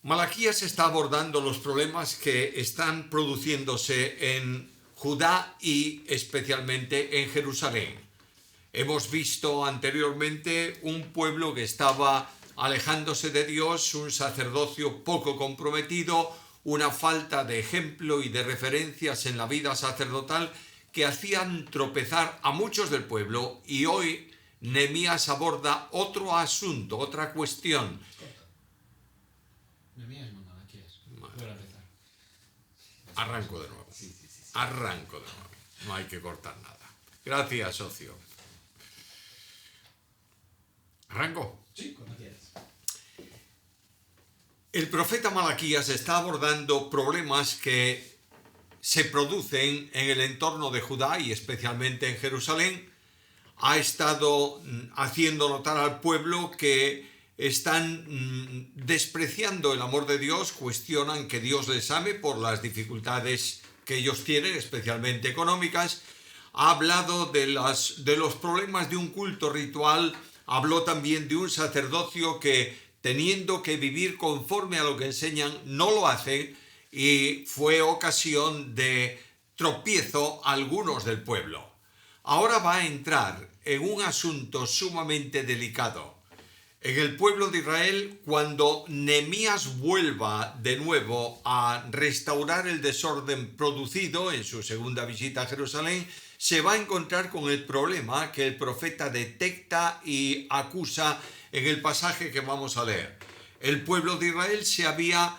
Malaquías está abordando los problemas que están produciéndose en Judá y especialmente en Jerusalén. Hemos visto anteriormente un pueblo que estaba alejándose de Dios, un sacerdocio poco comprometido, una falta de ejemplo y de referencias en la vida sacerdotal que hacían tropezar a muchos del pueblo, y hoy Nehemías aborda otro asunto, otra cuestión. Nehemías no, Malaquías. Voy a empezar. Arranco de nuevo. Sí. Arranco de nuevo. No hay que cortar nada. Gracias, socio. ¿Arranco? Sí, cuando quieras. El profeta Malaquías está abordando problemas que se producen en el entorno de Judá y especialmente en Jerusalén. Ha estado haciendo notar al pueblo que están despreciando el amor de Dios, cuestionan que Dios les ame por las dificultades que ellos tienen, especialmente económicas. Ha hablado de los problemas de un culto ritual, habló también de un sacerdocio que, teniendo que vivir conforme a lo que enseñan, no lo hacen, y fue ocasión de tropiezo a algunos del pueblo. Ahora va a entrar en un asunto sumamente delicado. En el pueblo de Israel, cuando Nehemías vuelva de nuevo a restaurar el desorden producido en su segunda visita a Jerusalén, se va a encontrar con el problema que el profeta detecta y acusa en el pasaje que vamos a leer. El pueblo de Israel se había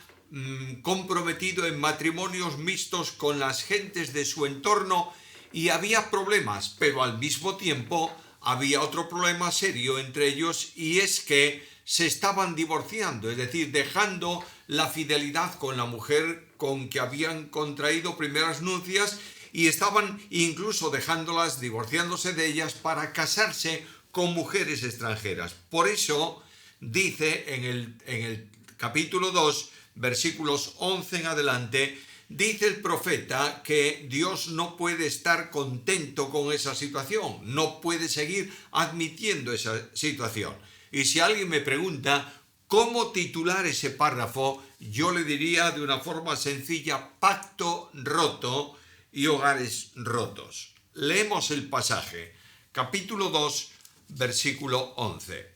comprometido en matrimonios mixtos con las gentes de su entorno y había problemas, pero al mismo tiempo había otro problema serio entre ellos, y es que se estaban divorciando, es decir, dejando la fidelidad con la mujer con que habían contraído primeras nupcias, y estaban incluso dejándolas, divorciándose de ellas para casarse con mujeres extranjeras. Por eso dice en el capítulo 2, versículos 11 en adelante, dice el profeta que Dios no puede estar contento con esa situación, no puede seguir admitiendo esa situación. Y si alguien me pregunta cómo titular ese párrafo, yo le diría de una forma sencilla: pacto roto y hogares rotos. Leemos el pasaje, capítulo 2, versículo 11.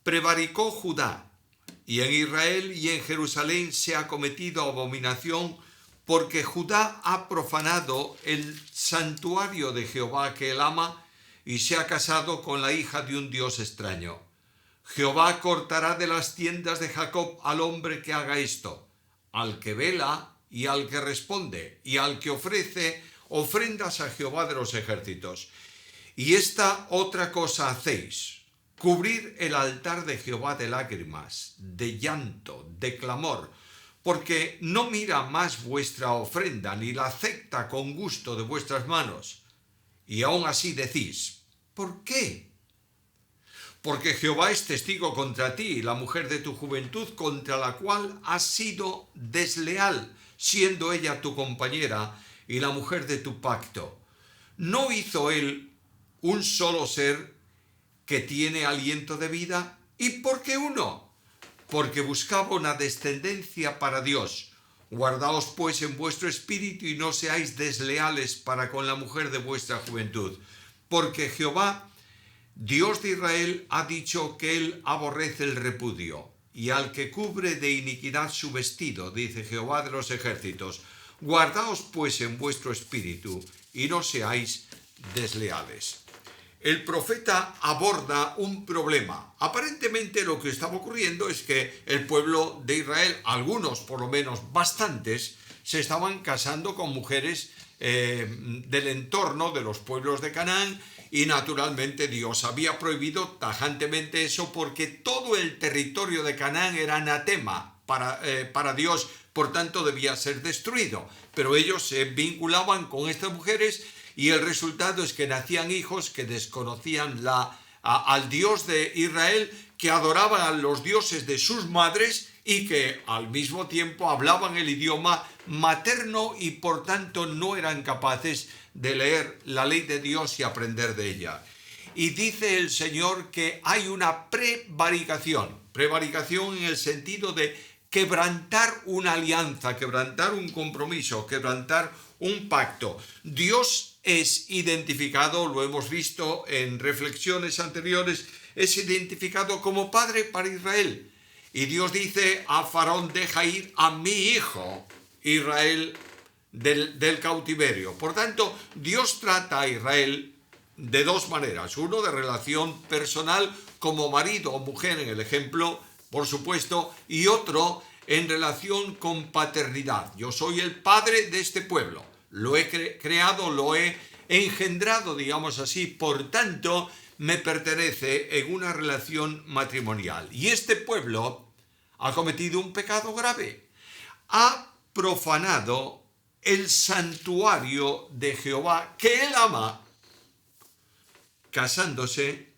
Prevaricó Judá, y en Israel y en Jerusalén se ha cometido abominación, porque Judá ha profanado el santuario de Jehová que él ama, y se ha casado con la hija de un dios extraño. Jehová cortará de las tiendas de Jacob al hombre que haga esto, al que vela y al que responde, y al que ofrece ofrendas a Jehová de los ejércitos. Y esta otra cosa hacéis: cubrir el altar de Jehová de lágrimas, de llanto, de clamor, porque no mira más vuestra ofrenda, ni la acepta con gusto de vuestras manos. Y aún así decís: ¿por qué? Porque Jehová es testigo contra ti, la mujer de tu juventud, contra la cual has sido desleal, siendo ella tu compañera y la mujer de tu pacto. ¿No hizo él un solo ser que tiene aliento de vida? ¿Y por qué uno? Porque buscaba una descendencia para Dios. Guardaos pues en vuestro espíritu y no seáis desleales para con la mujer de vuestra juventud. Porque Jehová, Dios de Israel, ha dicho que él aborrece el repudio, y al que cubre de iniquidad su vestido, dice Jehová de los ejércitos. Guardaos pues en vuestro espíritu y no seáis desleales. El profeta aborda un problema. Aparentemente lo que estaba ocurriendo es que el pueblo de Israel, algunos por lo menos bastantes, se estaban casando con mujeres del entorno de los pueblos de Canaán, y naturalmente Dios había prohibido tajantemente eso, porque todo el territorio de Canaán era anatema para Dios, por tanto debía ser destruido. Pero ellos se vinculaban con estas mujeres, y el resultado es que nacían hijos que desconocían al Dios de Israel, que adoraban a los dioses de sus madres y que al mismo tiempo hablaban el idioma materno y por tanto no eran capaces de leer la ley de Dios y aprender de ella. Y dice el Señor que hay una prevaricación en el sentido de quebrantar una alianza, quebrantar un compromiso, quebrantar un pacto. Dios es identificado, lo hemos visto en reflexiones anteriores, es identificado como padre para Israel. Y Dios dice a Faraón: deja ir a mi hijo Israel del cautiverio. Por tanto, Dios trata a Israel de dos maneras. Uno, de relación personal como marido o mujer en el ejemplo, por supuesto, y otro en relación con paternidad. Yo soy el padre de este pueblo, lo he creado, lo he engendrado, digamos así, por tanto me pertenece en una relación matrimonial. Y este pueblo ha cometido un pecado grave, ha profanado el santuario de Jehová que él ama, casándose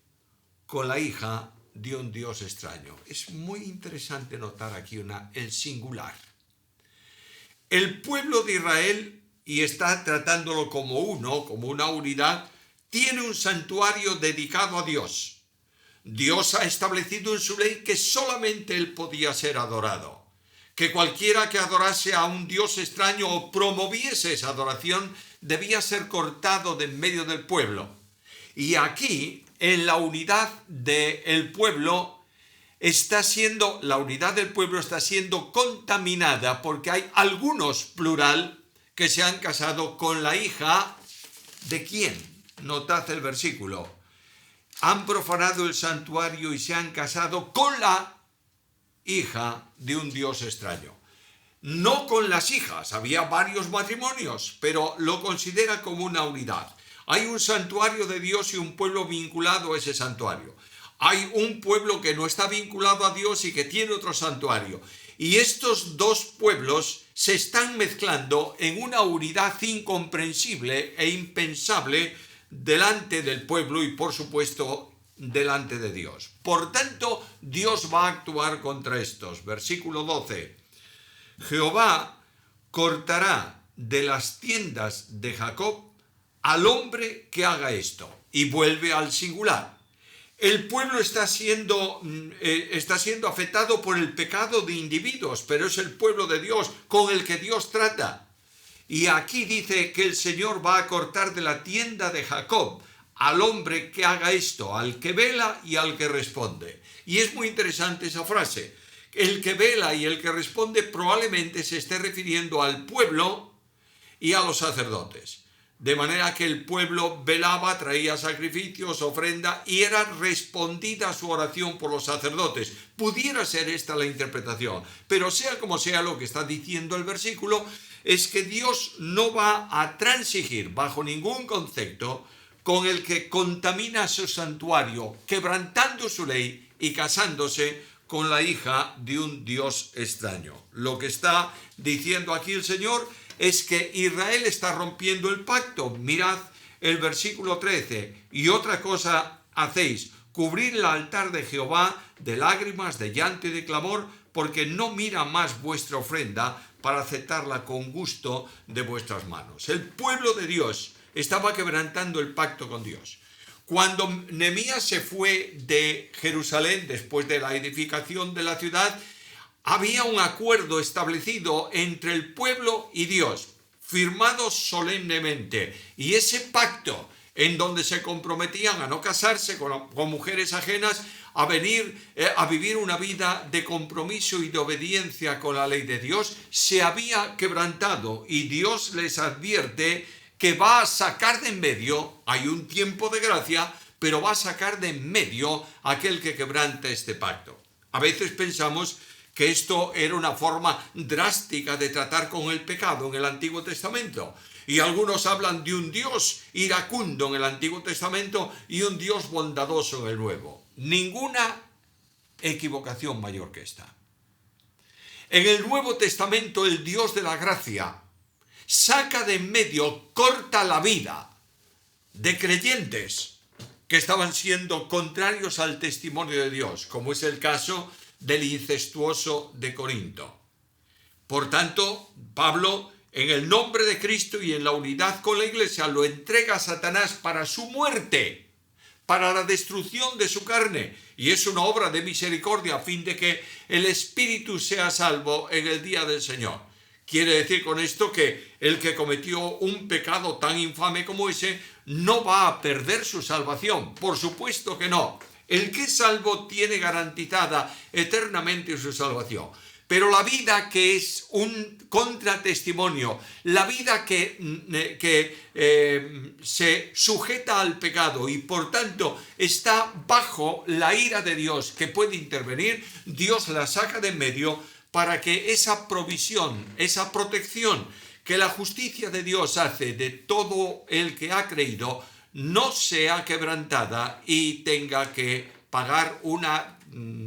con la hija de un Dios extraño. Es muy interesante notar aquí el singular. El pueblo de Israel, y está tratándolo como uno, como una unidad, tiene un santuario dedicado a Dios. Dios ha establecido en su ley que solamente él podía ser adorado, que cualquiera que adorase a un Dios extraño o promoviese esa adoración debía ser cortado de en medio del pueblo. Y aquí, en la unidad del pueblo, la unidad del pueblo está siendo contaminada porque hay algunos, plural, que se han casado con la hija de ¿quién? Notad el versículo. Han profanado el santuario y se han casado con la hija de un Dios extraño. No con las hijas, había varios matrimonios, pero lo considera como una unidad. Hay un santuario de Dios y un pueblo vinculado a ese santuario. Hay un pueblo que no está vinculado a Dios y que tiene otro santuario. Y estos dos pueblos se están mezclando en una unidad incomprensible e impensable delante del pueblo y, por supuesto, delante de Dios. Por tanto, Dios va a actuar contra estos. Versículo 12. Jehová cortará de las tiendas de Jacob al hombre que haga esto. Y vuelve al singular. El pueblo está siendo afectado por el pecado de individuos, pero es el pueblo de Dios con el que Dios trata. Y aquí dice que el Señor va a cortar de la tienda de Jacob al hombre que haga esto, al que vela y al que responde. Y es muy interesante esa frase. El que vela y el que responde probablemente se esté refiriendo al pueblo y a los sacerdotes. De manera que el pueblo velaba, traía sacrificios, ofrenda, y era respondida su oración por los sacerdotes. Pudiera ser esta la interpretación, pero sea como sea, lo que está diciendo el versículo es que Dios no va a transigir bajo ningún concepto con el que contamina su santuario, quebrantando su ley y casándose con la hija de un Dios extraño. Lo que está diciendo aquí el Señor es que Israel está rompiendo el pacto. Mirad el versículo 13. Y otra cosa hacéis, cubrir el altar de Jehová de lágrimas, de llanto y de clamor, porque no mira más vuestra ofrenda para aceptarla con gusto de vuestras manos. El pueblo de Dios estaba quebrantando el pacto con Dios. Cuando Nehemías se fue de Jerusalén después de la edificación de la ciudad, había un acuerdo establecido entre el pueblo y Dios, firmado solemnemente. Y ese pacto, en donde se comprometían a no casarse con mujeres ajenas, a vivir una vida de compromiso y de obediencia con la ley de Dios, se había quebrantado. Y Dios les advierte que va a sacar de en medio, hay un tiempo de gracia, pero va a sacar de en medio a aquel que quebranta este pacto. A veces pensamos que esto era una forma drástica de tratar con el pecado en el Antiguo Testamento. Y algunos hablan de un Dios iracundo en el Antiguo Testamento y un Dios bondadoso en el Nuevo. Ninguna equivocación mayor que esta. En el Nuevo Testamento el Dios de la gracia saca de en medio, corta la vida de creyentes que estaban siendo contrarios al testimonio de Dios, como es el caso del incestuoso de Corinto. Por tanto, Pablo, en el nombre de Cristo y en la unidad con la iglesia, lo entrega a Satanás para su muerte, para la destrucción de su carne, y es una obra de misericordia a fin de que el espíritu sea salvo en el día del Señor. Quiere decir con esto que el que cometió un pecado tan infame como ese no va a perder su salvación. Por supuesto que no. El que es salvo tiene garantizada eternamente su salvación. Pero la vida que es un contratestimonio, la vida que se sujeta al pecado y por tanto está bajo la ira de Dios que puede intervenir, Dios la saca de en medio para que esa provisión, esa protección que la justicia de Dios hace de todo el que ha creído no sea quebrantada y tenga que pagar una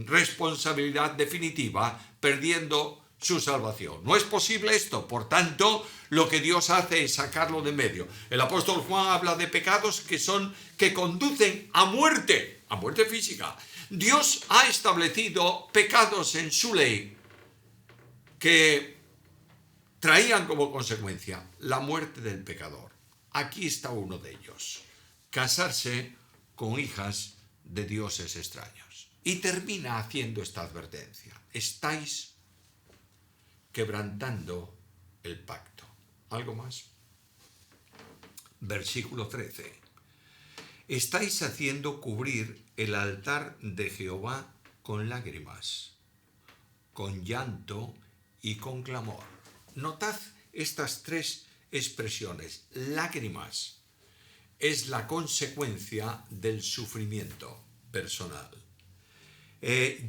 responsabilidad definitiva perdiendo su salvación. No es posible esto, por tanto, lo que Dios hace es sacarlo de medio. El apóstol Juan habla de pecados que conducen a muerte física. Dios ha establecido pecados en su ley que traían como consecuencia la muerte del pecador. Aquí está uno de ellos: casarse con hijas de dioses extraños. Y termina haciendo esta advertencia: estáis quebrantando el pacto. ¿Algo más? Versículo 13. Estáis haciendo cubrir el altar de Jehová con lágrimas, con llanto y con clamor. Notad estas tres expresiones. Lágrimas es la consecuencia del sufrimiento personal.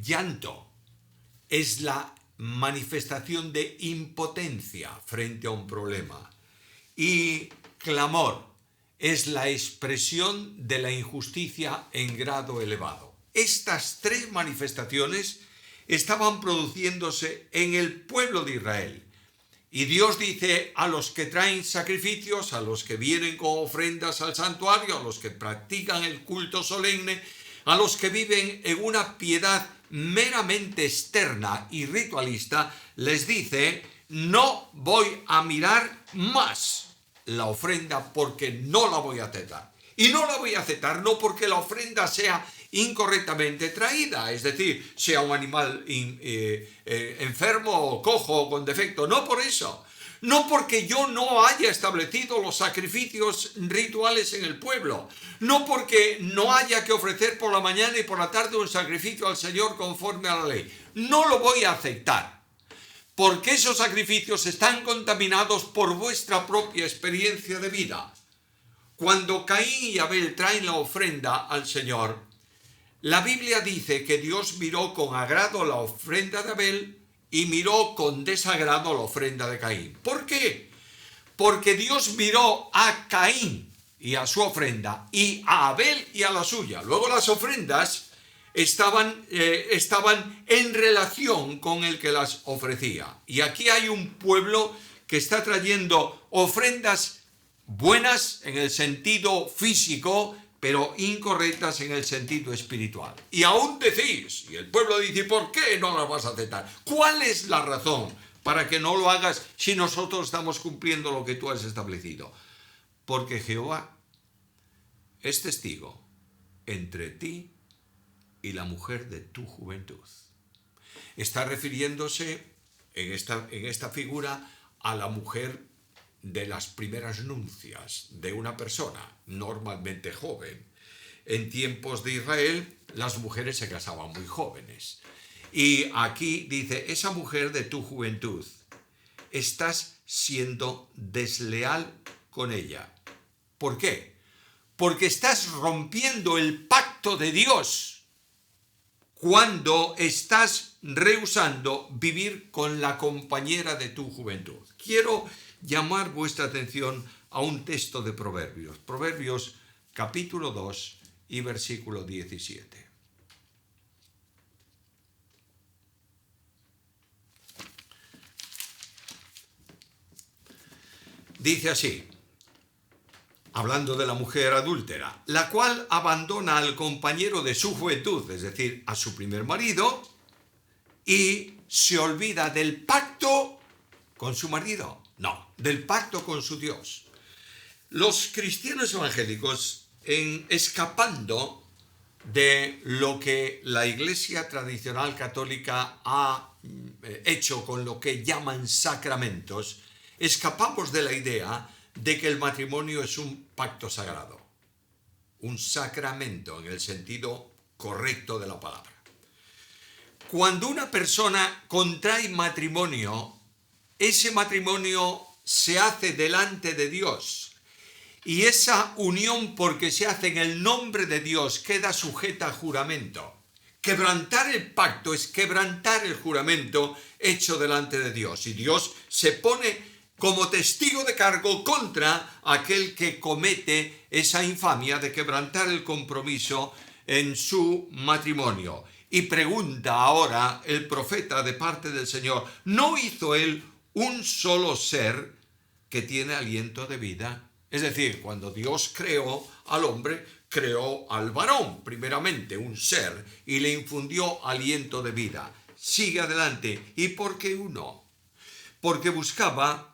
Llanto es la manifestación de impotencia frente a un problema. Y clamor es la expresión de la injusticia en grado elevado. Estas tres manifestaciones estaban produciéndose en el pueblo de Israel. Y Dios dice a los que traen sacrificios, a los que vienen con ofrendas al santuario, a los que practican el culto solemne, a los que viven en una piedad meramente externa y ritualista, les dice: no voy a mirar más la ofrenda porque no la voy a aceptar. Y no la voy a aceptar no porque la ofrenda sea incorrectamente traída, es decir, sea un animal enfermo o cojo o con defecto, no por eso. No porque yo no haya establecido los sacrificios rituales en el pueblo. No porque no haya que ofrecer por la mañana y por la tarde un sacrificio al Señor conforme a la ley. No lo voy a aceptar. Porque esos sacrificios están contaminados por vuestra propia experiencia de vida. Cuando Caín y Abel traen la ofrenda al Señor, la Biblia dice que Dios miró con agrado la ofrenda de Abel y miró con desagrado la ofrenda de Caín. ¿Por qué? Porque Dios miró a Caín y a su ofrenda, y a Abel y a la suya. Luego las ofrendas estaban en relación con el que las ofrecía. Y aquí hay un pueblo que está trayendo ofrendas buenas en el sentido físico, pero incorrectas en el sentido espiritual. Y aún decís, y el pueblo dice: ¿por qué no las vas a aceptar? ¿Cuál es la razón para que no lo hagas si nosotros estamos cumpliendo lo que tú has establecido? Porque Jehová es testigo entre ti y la mujer de tu juventud. Está refiriéndose en esta figura a la mujer de las primeras nupcias de una persona, normalmente joven. En tiempos de Israel, las mujeres se casaban muy jóvenes. Y aquí dice: esa mujer de tu juventud, estás siendo desleal con ella. ¿Por qué? Porque estás rompiendo el pacto de Dios cuando estás rehusando vivir con la compañera de tu juventud. Quiero llamar vuestra atención a un texto de Proverbios. Proverbios capítulo 2 y versículo 17. Dice así, hablando de la mujer adúltera: la cual abandona al compañero de su juventud, es decir, a su primer marido, y se olvida del pacto con su marido. No, del pacto con su Dios. Los cristianos evangélicos escapando de lo que la Iglesia tradicional católica ha hecho con lo que llaman sacramentos, escapamos de la idea de que el matrimonio es un pacto sagrado, un sacramento en el sentido correcto de la palabra. Cuando una persona contrae matrimonio, ese matrimonio se hace delante de Dios y esa unión, porque se hace en el nombre de Dios, queda sujeta a juramento. Quebrantar el pacto es quebrantar el juramento hecho delante de Dios, y Dios se pone como testigo de cargo contra aquel que comete esa infamia de quebrantar el compromiso en su matrimonio. Y pregunta ahora el profeta de parte del Señor, ¿no hizo él un solo ser que tiene aliento de vida? Es decir, cuando Dios creó al hombre, creó al varón, primeramente un ser, y le infundió aliento de vida. Sigue adelante. ¿Y por qué uno? Porque buscaba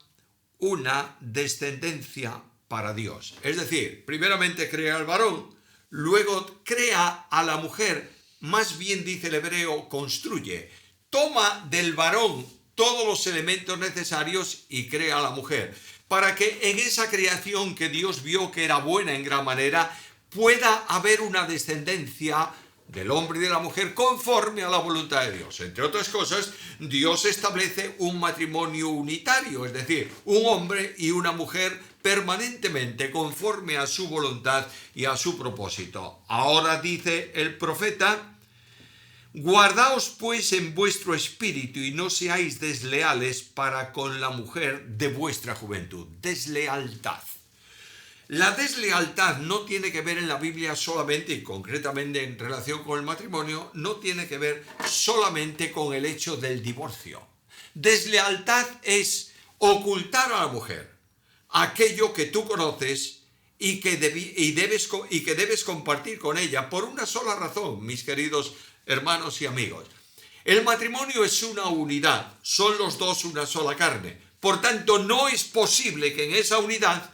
una descendencia para Dios. Es decir, primeramente crea al varón, luego crea a la mujer, más bien dice el hebreo, construye. Toma del varón todos los elementos necesarios y crea a la mujer, para que en esa creación que Dios vio que era buena en gran manera, pueda haber una descendencia del hombre y de la mujer conforme a la voluntad de Dios. Entre otras cosas, Dios establece un matrimonio unitario, es decir, un hombre y una mujer permanentemente conforme a su voluntad y a su propósito. Ahora dice el profeta, guardaos pues en vuestro espíritu y no seáis desleales para con la mujer de vuestra juventud. Deslealtad. La deslealtad no tiene que ver en la Biblia solamente, y concretamente en relación con el matrimonio, no tiene que ver solamente con el hecho del divorcio. Deslealtad es ocultar a la mujer aquello que tú conoces y que debes compartir con ella por una sola razón, mis queridos hermanos y amigos. El matrimonio es una unidad, son los dos una sola carne. Por tanto, no es posible que en esa unidad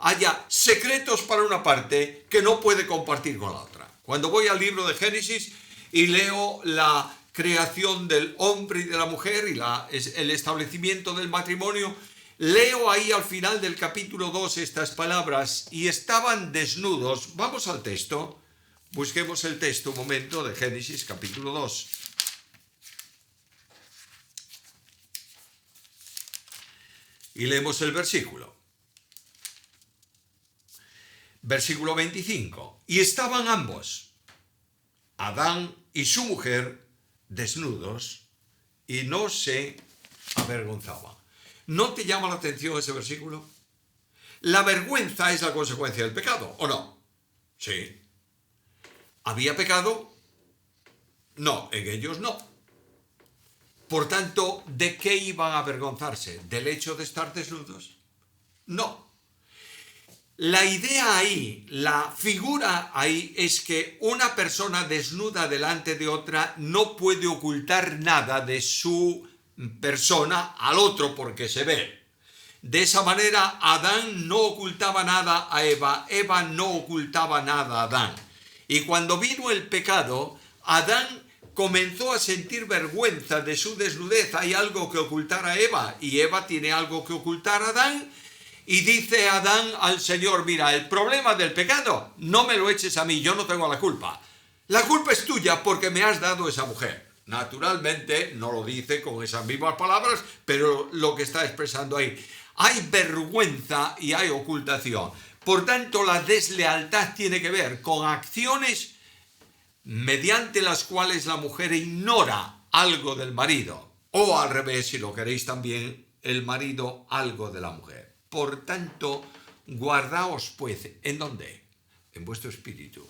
haya secretos para una parte que no puede compartir con la otra. Cuando voy al libro de Génesis y leo la creación del hombre y de la mujer y el establecimiento del matrimonio, leo ahí al final del capítulo 2 estas palabras, y estaban desnudos. Vamos al texto, busquemos el texto un momento de Génesis capítulo 2. Y leemos el versículo. Versículo 25. Y estaban ambos, Adán y su mujer, desnudos, y no se avergonzaban. ¿No te llama la atención ese versículo? La vergüenza es la consecuencia del pecado, ¿o no? Sí. ¿Había pecado? No, en ellos no. Por tanto, ¿de qué iban a avergonzarse? ¿Del hecho de estar desnudos? No. La idea ahí, la figura ahí es que una persona desnuda delante de otra no puede ocultar nada de su persona al otro porque se ve. De esa manera, Adán no ocultaba nada a Eva, Eva no ocultaba nada a Adán. Y cuando vino el pecado, Adán comenzó a sentir vergüenza de su desnudez. Hay algo que ocultar a Eva y Eva tiene algo que ocultar a Adán. Y dice Adán al Señor, mira, el problema del pecado no me lo eches a mí, yo no tengo la culpa. La culpa es tuya porque me has dado esa mujer. Naturalmente no lo dice con esas mismas palabras, pero lo que está expresando ahí. Hay vergüenza y hay ocultación. Por tanto, la deslealtad tiene que ver con acciones mediante las cuales la mujer ignora algo del marido. O al revés, si lo queréis también, el marido algo de la mujer. Por tanto, guardaos pues, ¿en dónde? En vuestro espíritu.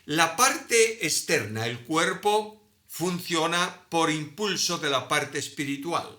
La parte externa, el cuerpo, funciona por impulso de la parte espiritual.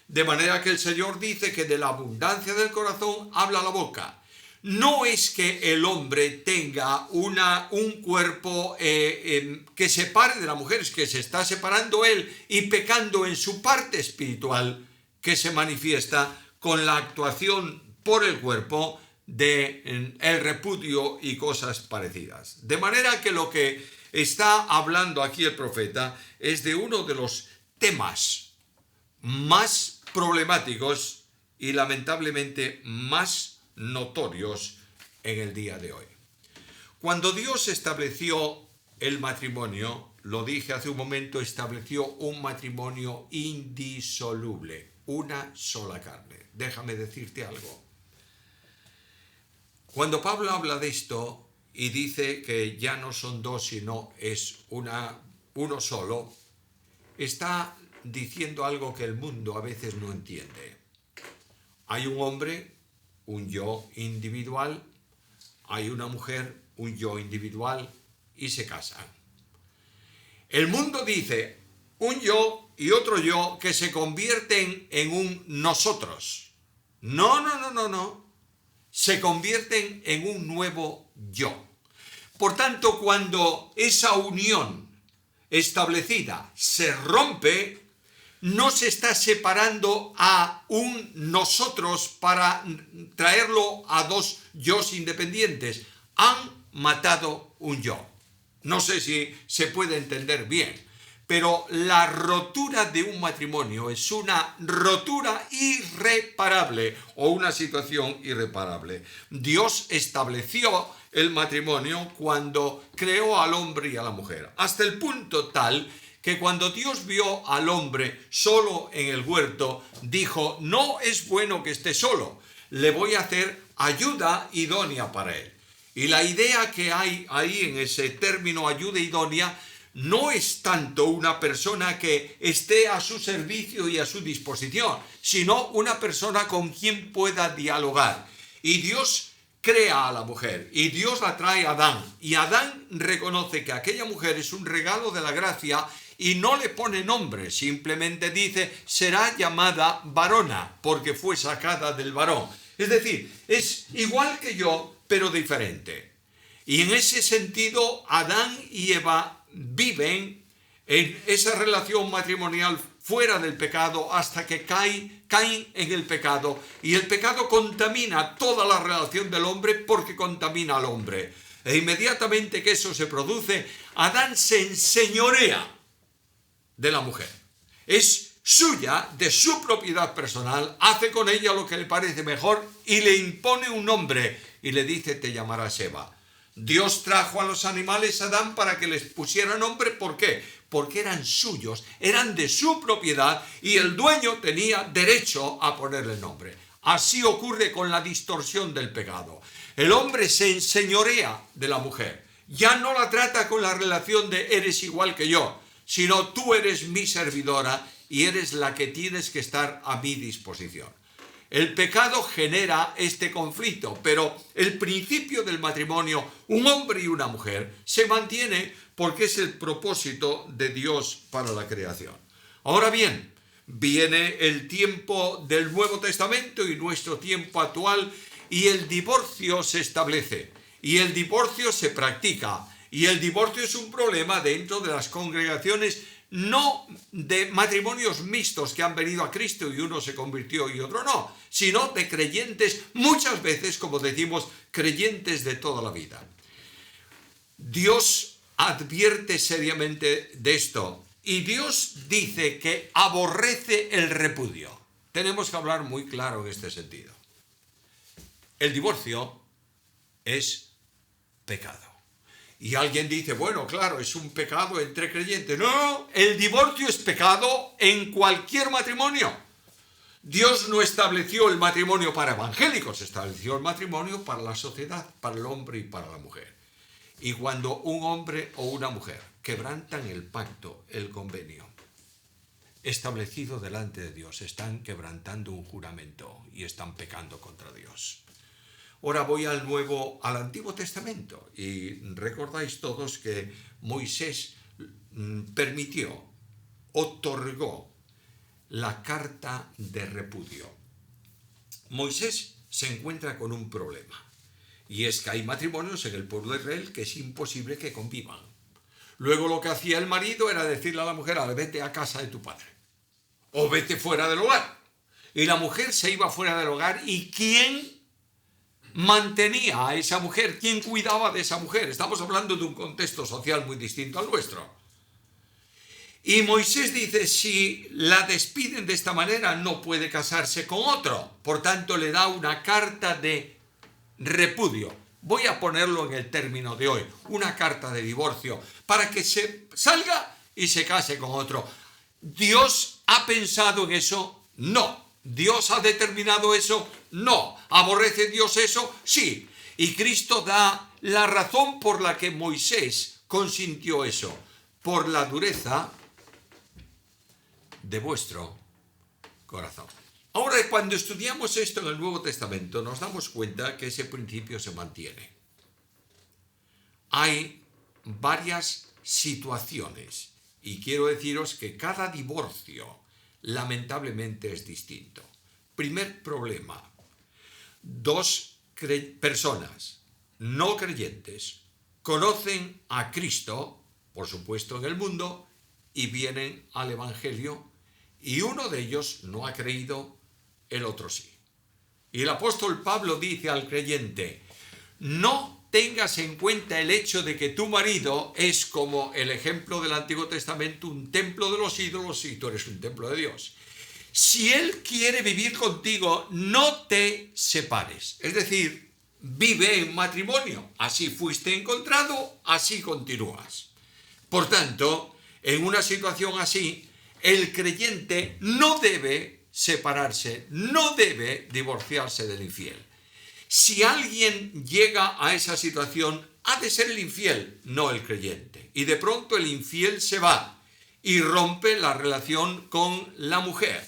De manera que el Señor dice que de la abundancia del corazón habla la boca. No es que el hombre tenga un cuerpo que separe de la mujer, es que se está separando él y pecando en su parte espiritual, que se manifiesta con la actuación por el cuerpo de el repudio y cosas parecidas. De manera que lo que está hablando aquí el profeta es de uno de los temas más problemáticos y lamentablemente más notorios en el día de hoy. Cuando Dios estableció el matrimonio, lo dije hace un momento, estableció un matrimonio indisoluble, una sola carne. Déjame decirte algo. Cuando Pablo habla de esto y dice que ya no son dos, sino es uno solo, está diciendo algo que el mundo a veces no entiende. Hay un hombre, un yo individual, hay una mujer, un yo individual, y se casan. El mundo dice un yo y otro yo que se convierten en un nosotros. No. Se convierten en un nuevo yo. Por tanto, cuando esa unión establecida se rompe, no se está separando a un nosotros para traerlo a dos yos independientes. Han matado un yo. No sé si se puede entender bien, pero la rotura de un matrimonio es una rotura irreparable o una situación irreparable. Dios estableció el matrimonio cuando creó al hombre y a la mujer, hasta el punto tal que cuando Dios vio al hombre solo en el huerto, dijo, no es bueno que esté solo, le voy a hacer ayuda idónea para él. Y la idea que hay ahí en ese término ayuda idónea no es tanto una persona que esté a su servicio y a su disposición, sino una persona con quien pueda dialogar. Y Dios crea a la mujer y Dios la trae a Adán. Y Adán reconoce que aquella mujer es un regalo de la gracia y no le pone nombre, simplemente dice será llamada varona porque fue sacada del varón. Es decir, es igual que yo, pero diferente. Y en ese sentido, Adán y Eva viven en esa relación matrimonial fuera del pecado hasta que caen en el pecado. Y el pecado contamina toda la relación del hombre porque contamina al hombre. E inmediatamente que eso se produce, Adán se enseñorea de la mujer. Es suya, de su propiedad personal, hace con ella lo que le parece mejor y le impone un nombre y le dice te llamarás Eva. Dios trajo a los animales a Adán para que les pusiera nombre. ¿Por qué? Porque eran suyos, eran de su propiedad y el dueño tenía derecho a ponerle nombre. Así ocurre con la distorsión del pecado. El hombre se enseñorea de la mujer. Ya no la trata con la relación de eres igual que yo, sino tú eres mi servidora y eres la que tienes que estar a mi disposición. El pecado genera este conflicto, pero el principio del matrimonio, un hombre y una mujer, se mantiene porque es el propósito de Dios para la creación. Ahora bien, viene el tiempo del Nuevo Testamento y nuestro tiempo actual y el divorcio se establece y el divorcio se practica y el divorcio es un problema dentro de las congregaciones no de matrimonios mixtos que han venido a Cristo y uno se convirtió y otro no, sino de creyentes, muchas veces, como decimos, creyentes de toda la vida. Dios advierte seriamente de esto y Dios dice que aborrece el repudio. Tenemos que hablar muy claro en este sentido. El divorcio es pecado. Y alguien dice, bueno, claro, es un pecado entre creyentes. No, el divorcio es pecado en cualquier matrimonio. Dios no estableció el matrimonio para evangélicos, estableció el matrimonio para la sociedad, para el hombre y para la mujer. Y cuando un hombre o una mujer quebrantan el pacto, el convenio establecido delante de Dios, están quebrantando un juramento y están pecando contra Dios. Ahora voy al Antiguo Testamento y recordáis todos que Moisés permitió, otorgó la carta de repudio. Moisés se encuentra con un problema y es que hay matrimonios en el pueblo de Israel que es imposible que convivan. Luego lo que hacía el marido era decirle a la mujer, vete a casa de tu padre o vete fuera del hogar. Y la mujer se iba fuera del hogar y ¿quién mantenía a esa mujer? ¿Quién cuidaba de esa mujer? Estamos hablando de un contexto social muy distinto al nuestro. Y Moisés dice, si la despiden de esta manera, no puede casarse con otro. Por tanto, le da una carta de repudio. Voy a ponerlo en el término de hoy, una carta de divorcio, para que se salga y se case con otro. ¿Dios ha pensado en eso? No. ¿Dios ha determinado eso? No. ¿Aborrece Dios eso? Sí. Y Cristo da la razón por la que Moisés consintió eso. Por la dureza de vuestro corazón. Ahora, cuando estudiamos esto en el Nuevo Testamento, nos damos cuenta que ese principio se mantiene. Hay varias situaciones y quiero deciros que cada divorcio lamentablemente es distinto. Primer problema: dos personas no creyentes conocen a Cristo, por supuesto en el mundo, y vienen al Evangelio, y uno de ellos no ha creído, el otro sí. Y el apóstol Pablo dice al creyente: no tengas en cuenta el hecho de que tu marido es, como el ejemplo del Antiguo Testamento, un templo de los ídolos y tú eres un templo de Dios. Si él quiere vivir contigo, no te separes. Es decir, vive en matrimonio. Así fuiste encontrado, así continúas. Por tanto, en una situación así, el creyente no debe separarse, no debe divorciarse del infiel. Si alguien llega a esa situación, ha de ser el infiel, no el creyente. Y de pronto el infiel se va y rompe la relación con la mujer.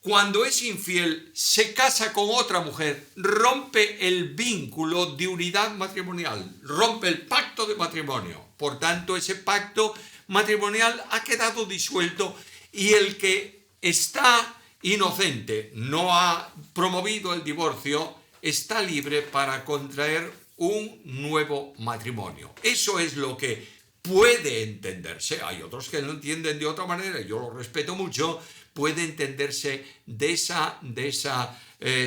Cuando es infiel, se casa con otra mujer, rompe el vínculo de unidad matrimonial, rompe el pacto de matrimonio. Por tanto, ese pacto matrimonial ha quedado disuelto y el que está inocente, no ha promovido el divorcio, está libre para contraer un nuevo matrimonio. Eso es lo que puede entenderse. Hay otros que lo entienden de otra manera, yo lo respeto mucho. Puede entenderse de esa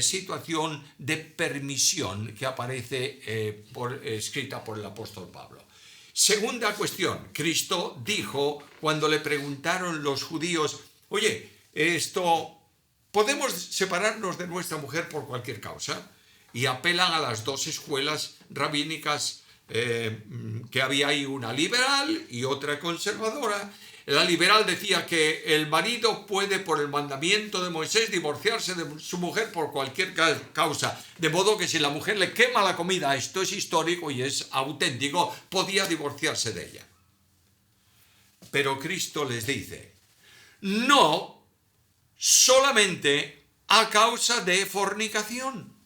situación de permisión que aparece escrita por el apóstol Pablo. Segunda cuestión: Cristo dijo, cuando le preguntaron los judíos, oye, ¿podemos separarnos de nuestra mujer por cualquier causa? Y apelan a las dos escuelas rabínicas que había ahí, una liberal y otra conservadora. La liberal decía que el marido puede, por el mandamiento de Moisés, divorciarse de su mujer por cualquier causa. De modo que si la mujer le quema la comida, esto es histórico y es auténtico, podía divorciarse de ella. Pero Cristo les dice, no solamente a causa de fornicación.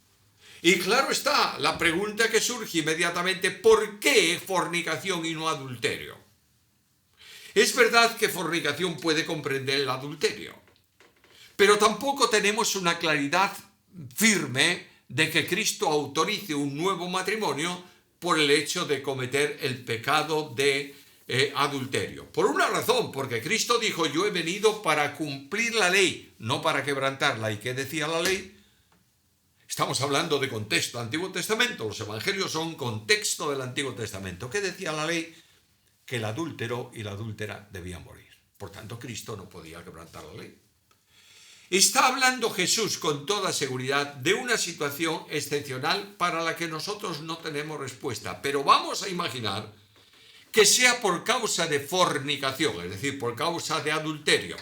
Y claro está, la pregunta que surge inmediatamente: ¿por qué fornicación y no adulterio? Es verdad que fornicación puede comprender el adulterio, pero tampoco tenemos una claridad firme de que Cristo autorice un nuevo matrimonio por el hecho de cometer el pecado de adulterio. Por una razón, porque Cristo dijo: yo he venido para cumplir la ley, no para quebrantarla. ¿Y qué decía la ley? Estamos hablando de contexto Antiguo Testamento, los evangelios son contexto del Antiguo Testamento. ¿Qué decía la ley? Que el adúltero y la adúltera debían morir. Por tanto, Cristo no podía quebrantar la ley. Está hablando Jesús con toda seguridad de una situación excepcional para la que nosotros no tenemos respuesta, pero vamos a imaginar que sea por causa de fornicación, es decir, por causa de adulterio.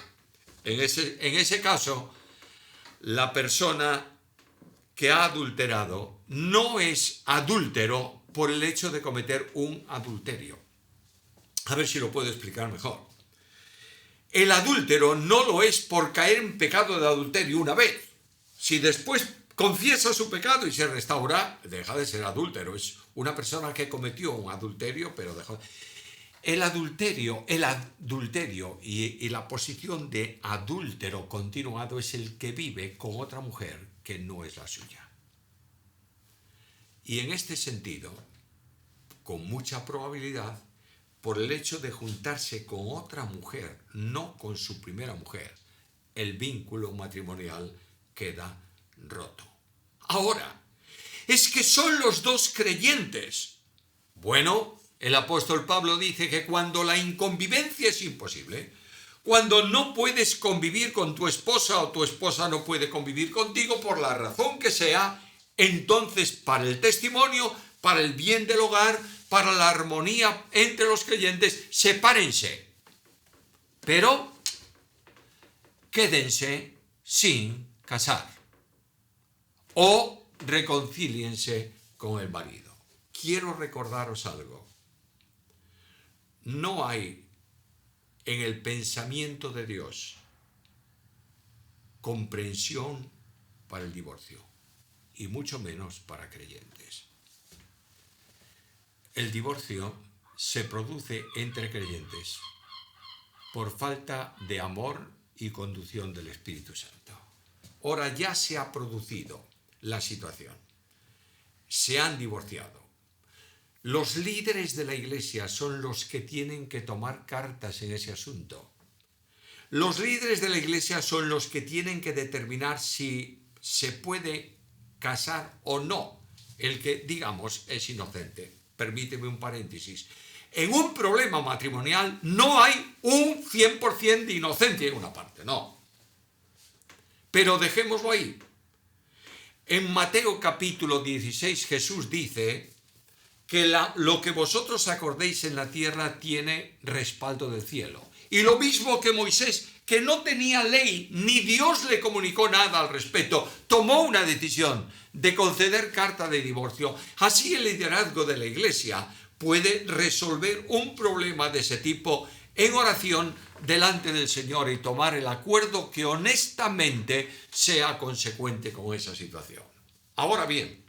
En ese caso, la persona que ha adulterado no es adúltero por el hecho de cometer un adulterio. A ver si lo puedo explicar mejor. El adúltero no lo es por caer en pecado de adulterio una vez. Si después confiesa su pecado y se restaura, deja de ser adúltero. Es una persona que cometió un adulterio, pero dejó. El adulterio y la posición de adúltero continuado es el que vive con otra mujer que no es la suya. Y en este sentido, con mucha probabilidad, por el hecho de juntarse con otra mujer, no con su primera mujer, el vínculo matrimonial queda roto. Ahora, Es que son los dos creyentes. Bueno, el apóstol Pablo dice que cuando la inconvivencia es imposible, cuando no puedes convivir con tu esposa o tu esposa no puede convivir contigo por la razón que sea, entonces para el testimonio, para el bien del hogar, para la armonía entre los creyentes, sepárense. Pero quédense sin casar o reconcíliense con el marido. Quiero recordaros algo. No hay en el pensamiento de Dios comprensión para el divorcio, y mucho menos para creyentes. El divorcio se produce entre creyentes por falta de amor y conducción del Espíritu Santo. Ahora ya se ha producido la situación. Se han divorciado. Los líderes de la Iglesia son los que tienen que tomar cartas en ese asunto. Los líderes de la Iglesia son los que tienen que determinar si se puede casar o no el que, digamos, es inocente. Permíteme un paréntesis. En un problema matrimonial no hay un 100% de inocencia en una parte, no. Pero dejémoslo ahí. En Mateo capítulo 16 Jesús dice que lo que vosotros acordéis en la tierra tiene respaldo del cielo. Y lo mismo que Moisés, que no tenía ley, ni Dios le comunicó nada al respecto, tomó una decisión de conceder carta de divorcio. Así el liderazgo de la Iglesia puede resolver un problema de ese tipo en oración delante del Señor y tomar el acuerdo que honestamente sea consecuente con esa situación. Ahora bien,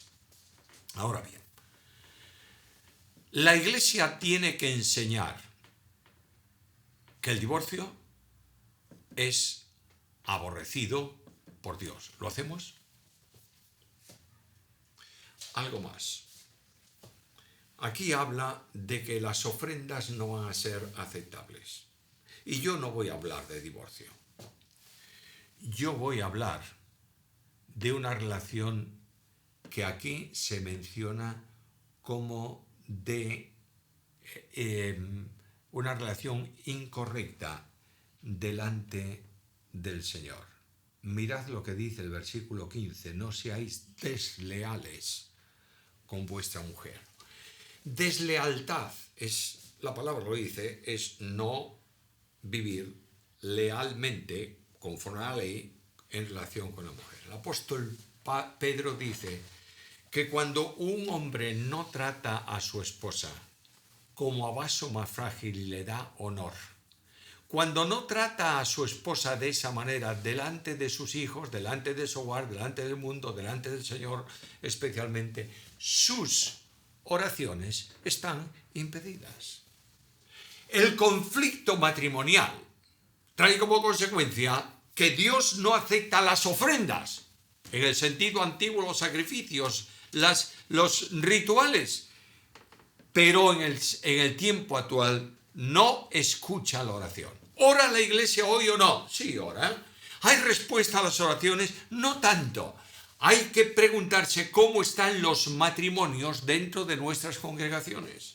la Iglesia tiene que enseñar que el divorcio es aborrecido por Dios. ¿Lo hacemos? Algo más. Aquí habla de que las ofrendas no van a ser aceptables. Y yo no voy a hablar de divorcio. Yo voy a hablar de una relación que aquí se menciona como de una relación incorrecta delante del Señor. Mirad lo que dice el versículo 15, no seáis desleales con vuestra mujer. Deslealtad, la palabra lo dice, es no vivir lealmente conforme a la ley en relación con la mujer. El apóstol Pedro dice que cuando un hombre no trata a su esposa como a vaso más frágil y le da honor, cuando no trata a su esposa de esa manera delante de sus hijos, delante de su hogar, delante del mundo, delante del Señor especialmente, sus oraciones están impedidas. El conflicto matrimonial trae como consecuencia que Dios no acepta las ofrendas, en el sentido antiguo los sacrificios, los rituales, pero en el tiempo actual no escucha la oración. ¿Ora la Iglesia hoy o no? Sí, ora. ¿Hay respuesta a las oraciones? No tanto. Hay que preguntarse cómo están los matrimonios dentro de nuestras congregaciones.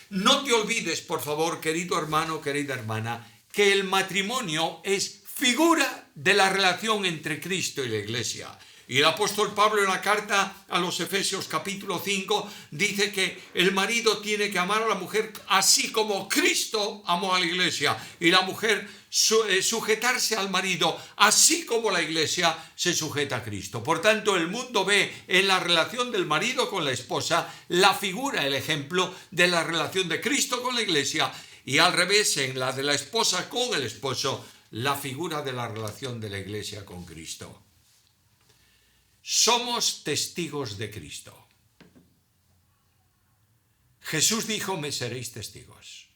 No te olvides, por favor, querido hermano, querida hermana, que el matrimonio es figura de la relación entre Cristo y la Iglesia. Y el apóstol Pablo en la carta a los Efesios capítulo 5 dice que el marido tiene que amar a la mujer así como Cristo amó a la Iglesia. Y la mujer sujetarse al marido así como la Iglesia se sujeta a Cristo. Por tanto, el mundo ve en la relación del marido con la esposa la figura, el ejemplo de la relación de Cristo con la Iglesia. Y al revés, en la de la esposa con el esposo, la figura de la relación de la Iglesia con Cristo. Somos testigos de Cristo. Jesús dijo, me seréis testigos.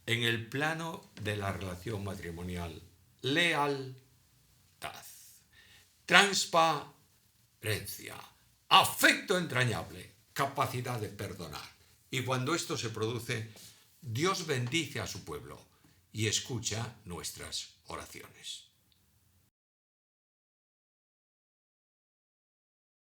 En el plano de la relación matrimonial, lealtad, transparencia, afecto entrañable, capacidad de perdonar. Y cuando esto se produce, Dios bendice a su pueblo y escucha nuestras oraciones.